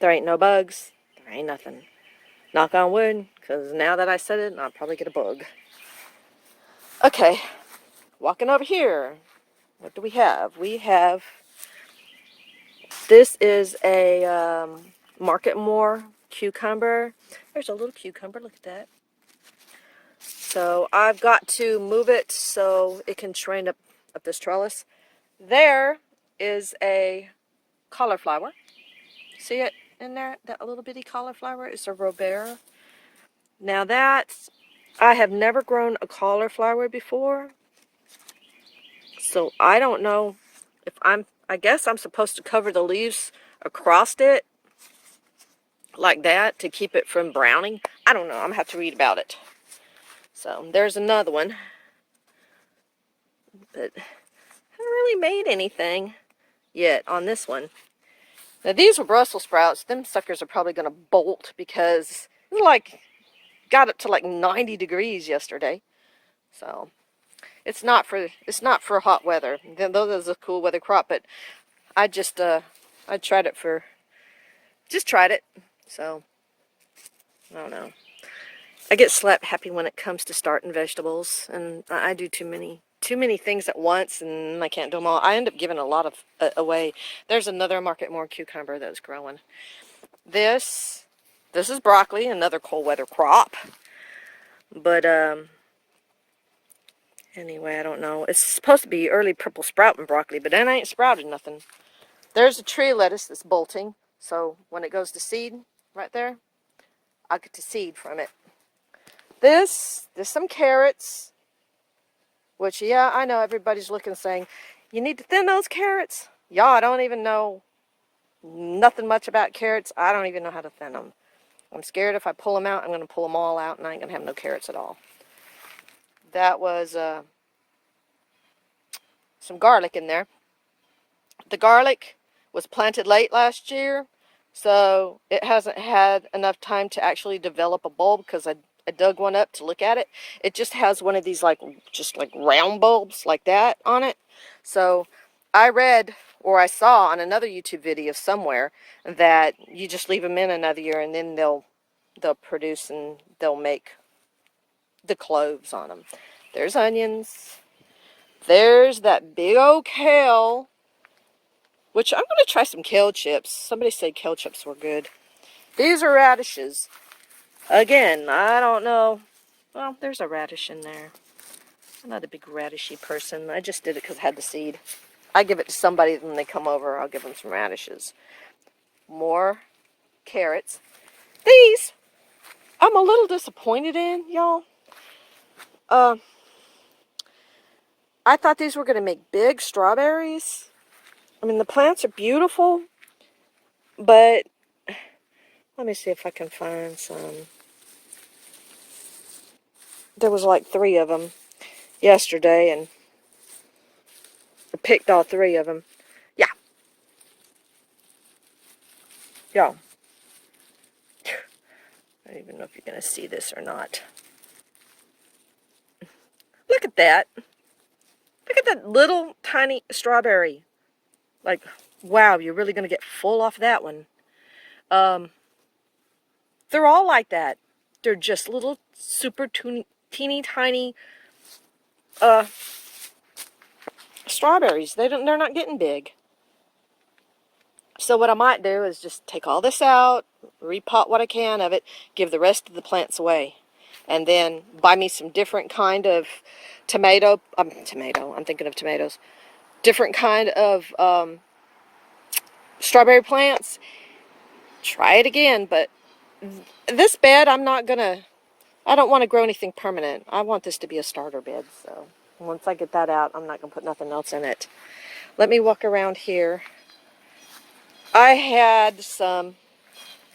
There ain't no bugs. There ain't nothing. Knock on wood, because now that I said it, I'll probably get a bug. Okay, walking over here. What do we have? We have, this is a Market More cucumber. There's a little cucumber, look at that. So I've got to move it so it can train up this trellis. There is a cauliflower. See it in there? That little bitty cauliflower is a Robera. Now that's, I have never grown a cauliflower before. So I don't know if I guess I'm supposed to cover the leaves across it like that to keep it from browning. I don't know. I'm going to have to read about it. So there's another one. But I haven't really made anything yet on this one. Now these were Brussels sprouts. Them suckers are probably going to bolt because it was like, got up to like 90 degrees yesterday. So it's not for hot weather. Though this is a cool weather crop, but I just I tried it for, just tried it. So I don't know. I get slap happy when it comes to starting vegetables, and I do too many things at once, and I can't do them all. I end up giving a lot of away. There's another Market More cucumber that's growing. This is broccoli, another cold weather crop. But anyway, I don't know. It's supposed to be early purple sprouting broccoli, but then I ain't sprouted nothing. There's a tree lettuce that's bolting, so when it goes to seed, right there, I'll get to seed from it. There's some carrots, which, yeah, I know everybody's looking saying, you need to thin those carrots. Y'all don't even know nothing much about carrots. I don't even know how to thin them. I'm scared if I pull them out, I'm going to pull them all out, and I ain't going to have no carrots at all. That was some garlic in there. The garlic was planted late last year, so it hasn't had enough time to actually develop a bulb because I dug one up to look at it. It just has one of these just like round bulbs like that on it. So I read, or I saw on another YouTube video somewhere, that you just leave them in another year and then they'll produce and they'll make the cloves on them. There's onions. There's that big old kale, which I'm going to try some kale chips. Somebody said kale chips were good. These are radishes. Again, I don't know. Well, there's a radish in there. I'm not a big radishy person. I just did it because I had the seed. I give it to somebody when they come over. I'll give them some radishes. More carrots. These, I'm a little disappointed in, y'all. I thought these were going to make big strawberries. I mean, the plants are beautiful, but let me see if I can find some. There was like 3 of them yesterday, and I picked all 3 of them. Yeah. Y'all. I don't even know if you're going to see this or not. Look at that. Look at that little tiny strawberry. Like, wow, you're really going to get full off that one. They're all like that. They're just little super teeny tiny strawberries. They're not getting big. So what I might do is just take all this out, repot what I can of it, give the rest of the plants away, and then buy me some different kind of I'm thinking of tomatoes. Different kind of strawberry plants. Try it again, but this bed I don't want to grow anything permanent. I want this to be a starter bed, so once I get that out, I'm not going to put nothing else in it. Let me walk around here. I had some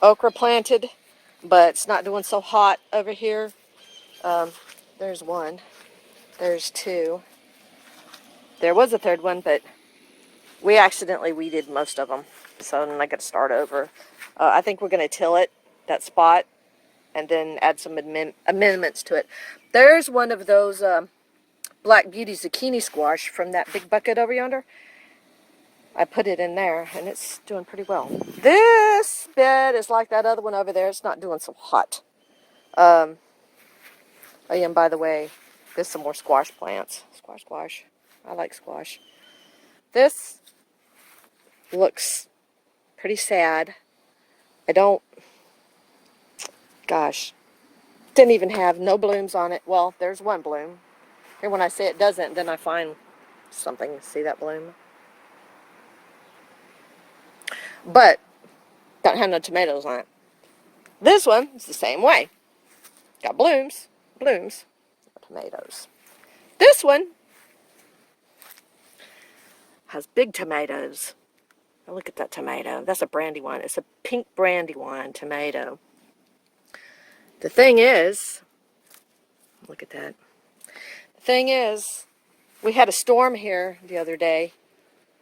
okra planted, but it's not doing so hot over here. There's 1. There's 2. There was a 3rd one, but we accidentally weeded most of them, so then I got to start over. I think we're going to till it, that spot, and then add some amendments to it. There's one of those Black Beauty zucchini squash from that big bucket over yonder. I put it in there, and it's doing pretty well. This bed is like that other one over there. It's not doing so hot. Oh yeah, and by the way, there's some more squash plants. Squash. I like squash. This looks pretty sad. I don't, gosh, didn't even have no blooms on it. Well, there's one bloom. And when I say it doesn't, then I find something. See that bloom? But don't have no tomatoes on it. This one is the same way. Got blooms, tomatoes. This one has big tomatoes. Now look at that tomato. That's a Brandywine. It's a pink Brandywine tomato. The thing is, look at that. The thing is, we had a storm here the other day.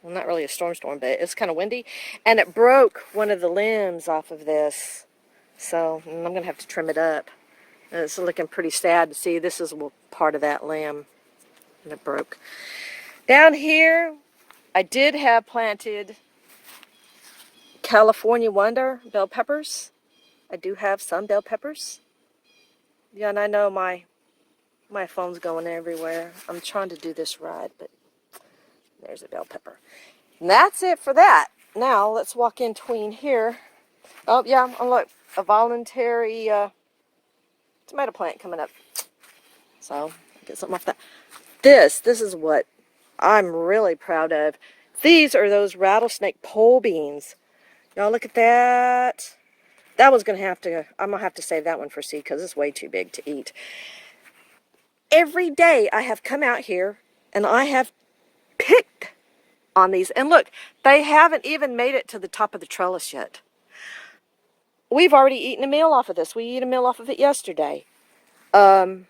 Well, not really a storm, but it's kind of windy. And it broke one of the limbs off of this. So I'm going to have to trim it up. And it's looking pretty sad to see. This is part of that limb. And it broke. Down here, I did have planted California Wonder bell peppers. I do have some bell peppers. Yeah, and I know my phone's going everywhere. I'm trying to do this right, but there's a bell pepper. And that's it for that. Now, let's walk in between here. Oh, yeah, and look, a voluntary tomato plant coming up. So, get something off that. This is what I'm really proud of. These are those rattlesnake pole beans. Y'all look at that. That one's I'm going to have to save that one for seed because it's way too big to eat. Every day I have come out here and I have picked on these. And look, they haven't even made it to the top of the trellis yet. We've already eaten a meal off of this. We ate a meal off of it yesterday. Well,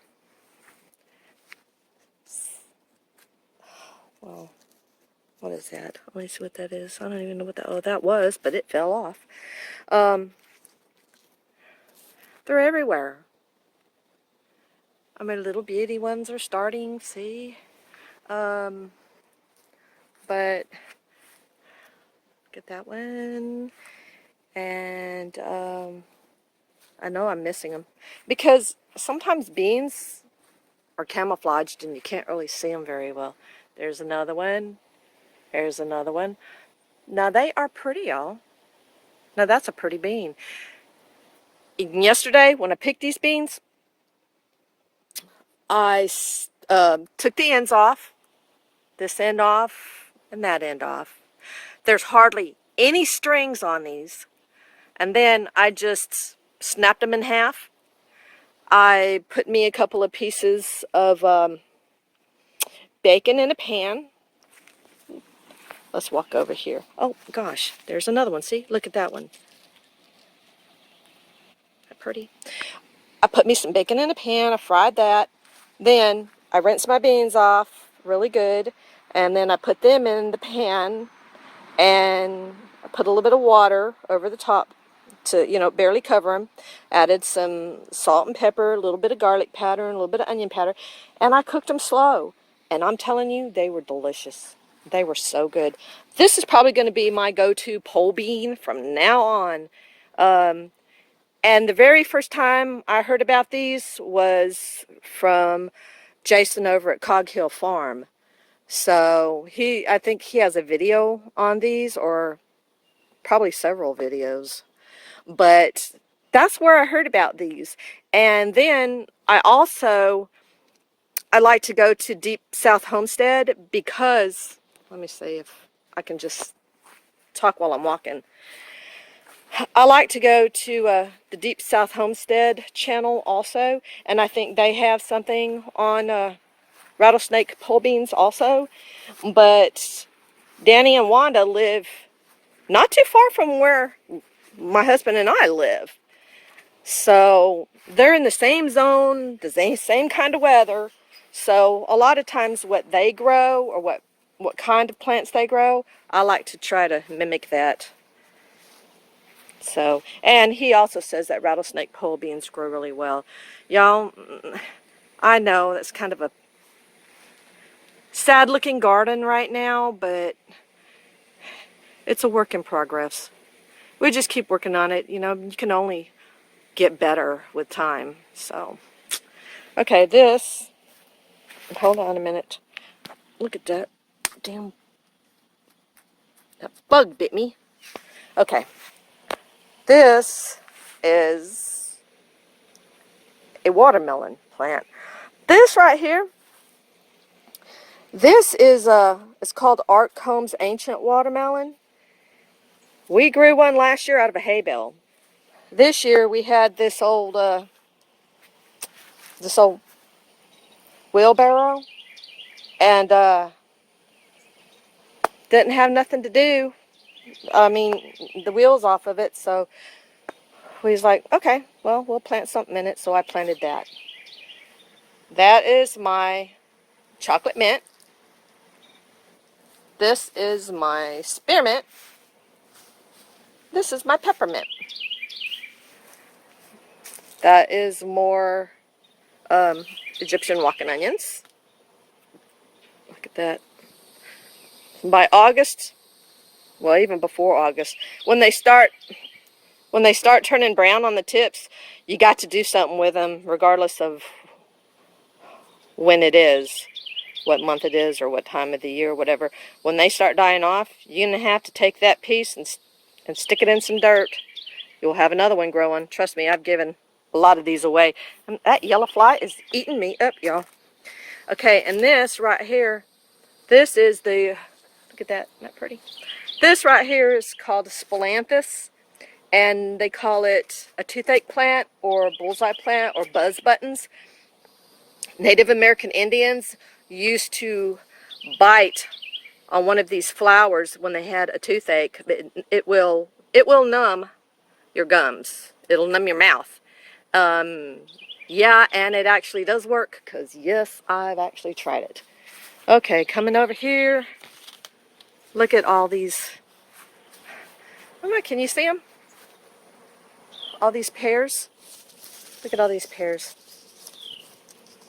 what is that? Let me see what that is. I don't even know what that was, but it fell off. They're everywhere. I mean, little beauty ones are starting, see? But get that one. And I know I'm missing them. Because sometimes beans are camouflaged and you can't really see them very well. There's another one. There's another one. Now they are pretty, y'all. Now that's a pretty bean. Even yesterday, when I picked these beans, I took the ends off, this end off, and that end off. There's hardly any strings on these. And then I just snapped them in half. I put me a couple of pieces of bacon in a pan. Let's walk over here. Oh, gosh, there's another one. See? Look at that one. Isn't that pretty? I put me some bacon in a pan. I fried that. Then I rinsed my beans off really good. And then I put them in the pan. And I put a little bit of water over the top to, barely cover them. Added some salt and pepper, a little bit of garlic powder, and a little bit of onion powder. And I cooked them slow. And I'm telling you, they were delicious. They were so good. This is probably going to be my go-to pole bean from now on. And the very first time I heard about these was from Jason over at Cog Hill Farm. So I think he has a video on these, or probably several videos. But that's where I heard about these. And then I like to go to Deep South Homestead because, let me see if I can just talk while I'm walking. I like to go to the Deep South Homestead channel also, and I think they have something on rattlesnake pole beans also. But Danny and Wanda live not too far from where my husband and I live. So they're in the same zone, the same kind of weather. So a lot of times what they grow, or what kind of plants they grow, I like to try to mimic that. So, and he also says that rattlesnake pole beans grow really well. Y'all, I know that's kind of a sad looking garden right now, but It's a work in progress. We just keep working on it. You know, you can only get better with time. So, okay, this, hold on a minute. Look at that. Damn, that bug bit me. Okay, this is a watermelon plant. This right here, this is it's called Art Combs Ancient Watermelon. We grew one last year out of a hay bale. This year we had this old wheelbarrow, and didn't have nothing to do. I mean, the wheels off of it, so we was like, okay, well, we'll plant something in it. So I planted that. That is my chocolate mint. This is my spearmint. This is my peppermint. That is more Egyptian walking onions. Look at that. By August, well, even before August, when they start turning brown on the tips, you got to do something with them, regardless of when it is, what month it is, or what time of the year, whatever. When they start dying off, you're gonna have to take that piece and stick it in some dirt. You'll have another one growing. Trust me, I've given a lot of these away. And that yellow fly is eating me up, y'all. Okay, and this right here, this is the, look at that, isn't that pretty? This right here is called a Spilanthes, and they call it a toothache plant or bullseye plant or buzz buttons. Native American Indians used to bite on one of these flowers when they had a toothache. It will numb your gums. It'll numb your mouth. Yeah, and it actually does work, because yes, I've actually tried it. Okay, coming over here. Look at all these. Oh my, can you see them? All these pears. Look at all these pears.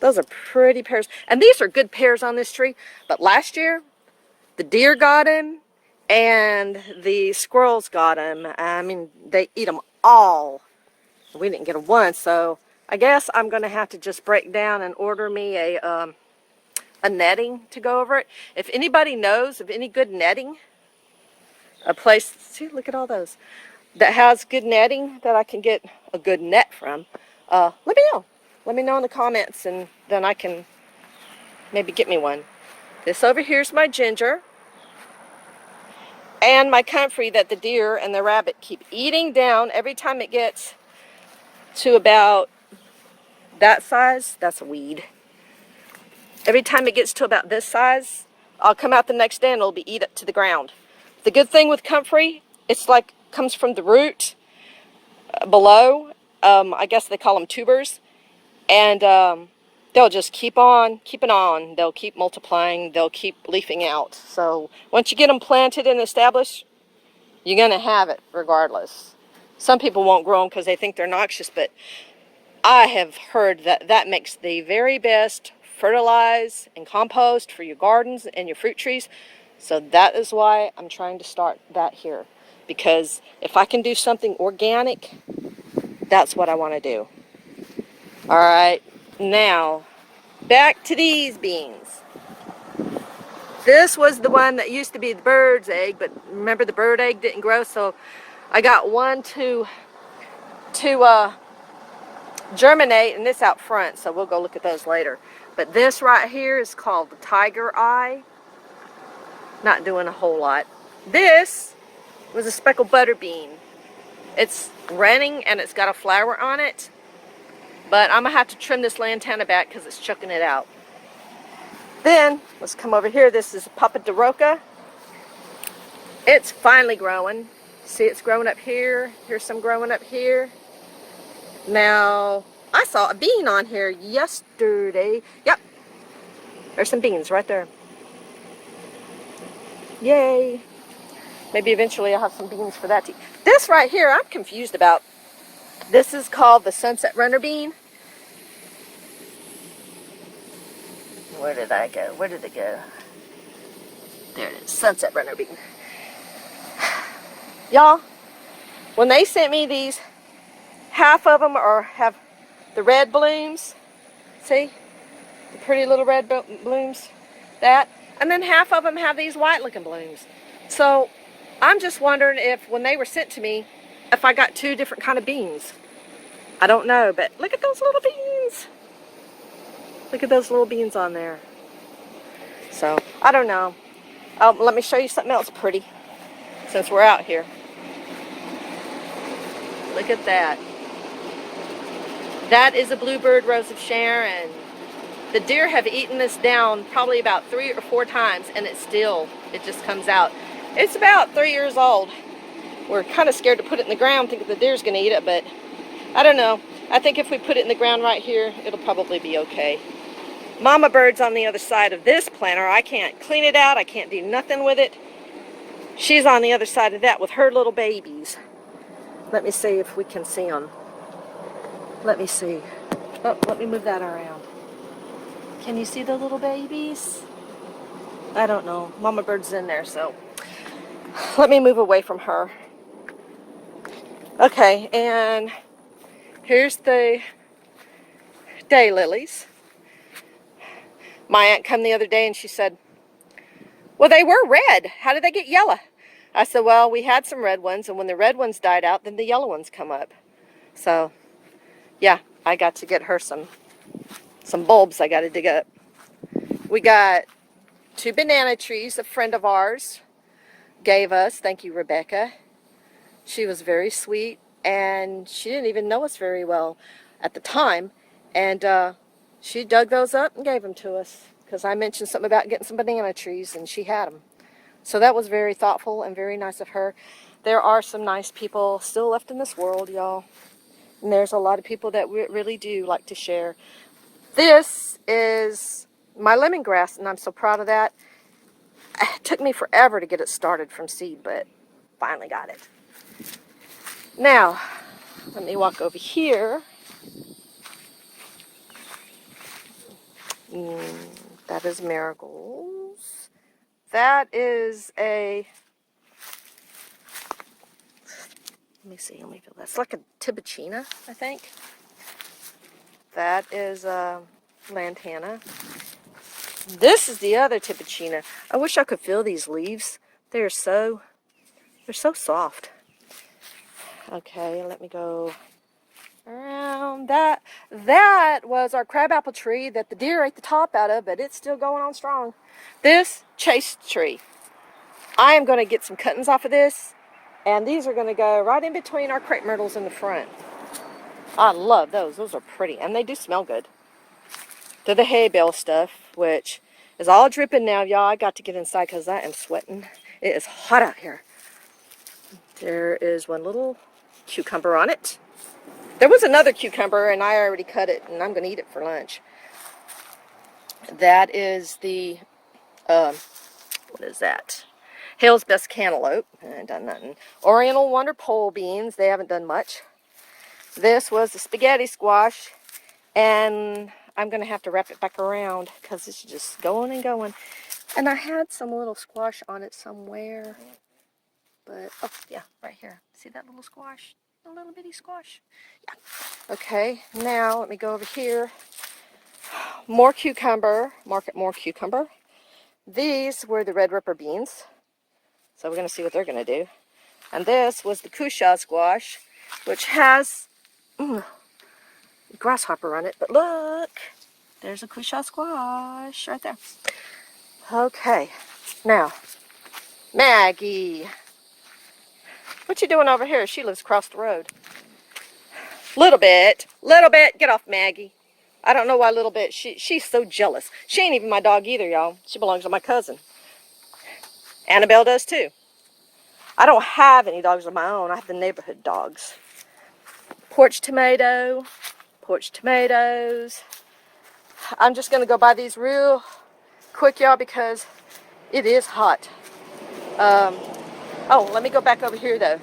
Those are pretty pears. And these are good pears on this tree. But last year, the deer got them and the squirrels got them. I mean, they eat them all. We didn't get them once, so I guess I'm going to have to just break down and order me a netting to go over it. If anybody knows of any good netting, a place, see, look at all those, that has good netting that I can get a good net from, let me know. Let me know in the comments, and then I can maybe get me one. This over here is my ginger and my comfrey that the deer and the rabbit keep eating down. Every time it gets to about that size, that's a weed. Every time it gets to about this size, I'll come out the next day and it'll be eat up to the ground. The good thing with comfrey, it's like comes from the root below. I guess they call them tubers. And they'll just keep on keeping on. They'll keep multiplying. They'll keep leafing out. So once you get them planted and established, you're going to have it regardless. Some people won't grow them because they think they're noxious, but I have heard that that makes the very best fertilize and compost for your gardens and your fruit trees. So that is why I'm trying to start that here. Because if I can do something organic, that's what I want to do. All right, now back to these beans. This was the one that used to be the bird's egg, but remember the bird egg didn't grow, so I got one to germinate, and this out front, so we'll go look at those later. But this right here is called the tiger eye. Not doing a whole lot. This was a speckled butter bean. It's running and it's got a flower on it. But I'm going to have to trim this lantana back because it's chucking it out. Then, let's come over here. This is Papa Daroca. It's finally growing. See, it's growing up here. Here's some growing up here. Now, I saw a bean on here yesterday. Yep. There's some beans right there. Yay. Maybe eventually I'll have some beans for that too. This right here, I'm confused about. This is called the Sunset Runner bean. Where did I go? Where did it go? There it is, Sunset Runner bean. Y'all, when they sent me these, half of them have the red blooms. See? The pretty little red blooms. That. And then half of them have these white looking blooms. So I'm just wondering if when they were sent to me, if I got two different kind of beans. I don't know, but look at those little beans. Look at those little beans on there. So, I don't know. Let me show you something else pretty since we're out here. Look at that. That is a bluebird rose of Sharon. The deer have eaten this down probably about 3 or 4 times, and it just comes out. It's about 3 years old. We're kind of scared to put it in the ground, thinking the deer's going to eat it, but I don't know. I think if we put it in the ground right here, it'll probably be okay. Mama bird's on the other side of this planter. I can't clean it out. I can't do nothing with it. She's on the other side of that with her little babies. Let me see if we can see them. Let me see. Oh, let me move that around. Can you see the little babies? I don't know. Mama bird's in there, so let me move away from her. Okay, and here's the daylilies. My aunt come the other day and she said, well, they were red. How did they get yellow? I said, well, we had some red ones, and when the red ones died out, then the yellow ones come up. So, yeah, I got to get her some bulbs I got to dig up. We got 2 banana trees a friend of ours gave us. Thank you, Rebecca. She was very sweet, and she didn't even know us very well at the time. And she dug those up and gave them to us because I mentioned something about getting some banana trees, and she had them. So that was very thoughtful and very nice of her. There are some nice people still left in this world, y'all. And there's a lot of people that really do like to share. This is my lemongrass, and I'm so proud of that. It took me forever to get it started from seed, but finally got it. Now, let me walk over here. That is marigolds. That is a, let me see, let me feel that. It's like a tibicina, I think. That is a lantana. This is the other tibicina. I wish I could feel these leaves. They're so soft. Okay, let me go around that. That was our crabapple tree that the deer ate the top out of, but it's still going on strong. This chaste tree. I am going to get some cuttings off of this, and these are going to go right in between our crepe myrtles in the front. I love those. Those are pretty, and they do smell good. They're the hay bale stuff, which is all dripping now, y'all. I got to get inside because I am sweating. It is hot out here. There is one little cucumber on it. There was another cucumber, and I already cut it, and I'm going to eat it for lunch. That is the, what is that? Hale's Best Cantaloupe. I haven't done nothing. Oriental Wonder Pole Beans. They haven't done much. This was the spaghetti squash, and I'm going to have to wrap it back around because it's just going and going. And I had some little squash on it somewhere. But, oh, yeah, right here. See that little squash? A little bitty squash. Yeah. Okay, now let me go over here. More cucumber. Market more cucumber. These were the Red Ripper beans. So we're going to see what they're going to do. And this was the Cushaw squash, which has grasshopper on it. But look, there's a Cushaw squash right there. Okay, now, Maggie. What you doing over here? She lives across the road. Little bit. Get off, Maggie. I don't know why Little Bit. She's so jealous. She ain't even my dog either, y'all. She belongs to my cousin. Annabelle does too. I don't have any dogs of my own. I have the neighborhood dogs. Porch tomatoes. I'm just going to go buy these real quick, y'all, because it is hot. Oh, let me go back over here, though.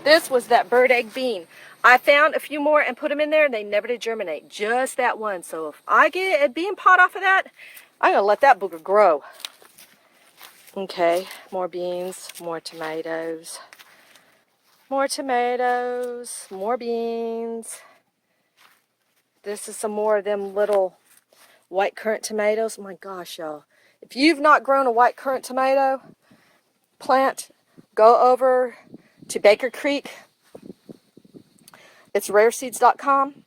This was that bird egg bean. I found a few more and put them in there, and they never did germinate. Just that one. So if I get a bean pot off of that, I'm going to let that booger grow. Okay, more beans, more tomatoes. More tomatoes, more beans. This is some more of them little white currant tomatoes. My gosh, y'all. If you've not grown a white currant tomato plant, go over to Baker Creek. It's rareseeds.com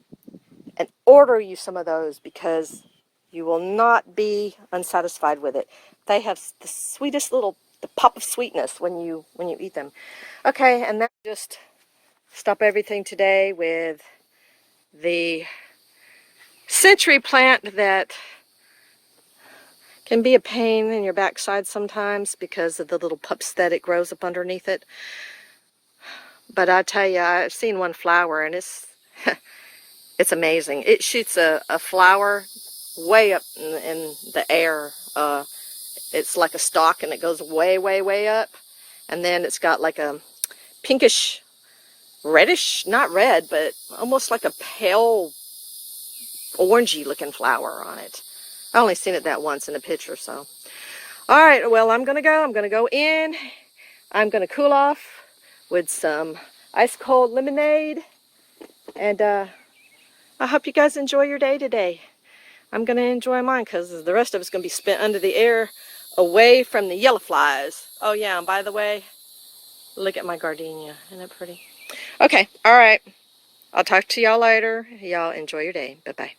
and order you some of those because you will not be unsatisfied with it. They have the sweetest little the pop of sweetness when you eat them. Okay, and then just stop everything today with the century plant that can be a pain in your backside sometimes because of the little pups that it grows up underneath it. But I tell you, I've seen one flower and it's it's amazing. It shoots a flower way up in the air. It's like a stalk and it goes way, way, way up. And then it's got like a pinkish, reddish, not red, but almost like a pale orangey looking flower on it. I only seen it that once in a picture, so. All right, well, I'm gonna go. I'm gonna go in. I'm gonna cool off with some ice cold lemonade. And I hope you guys enjoy your day today. I'm gonna enjoy mine because the rest of it's gonna be spent under the air away from the yellow flies. Oh yeah, and by the way, look at my gardenia. Isn't it pretty? Okay, all right. I'll talk to y'all later. Y'all enjoy your day. Bye-bye.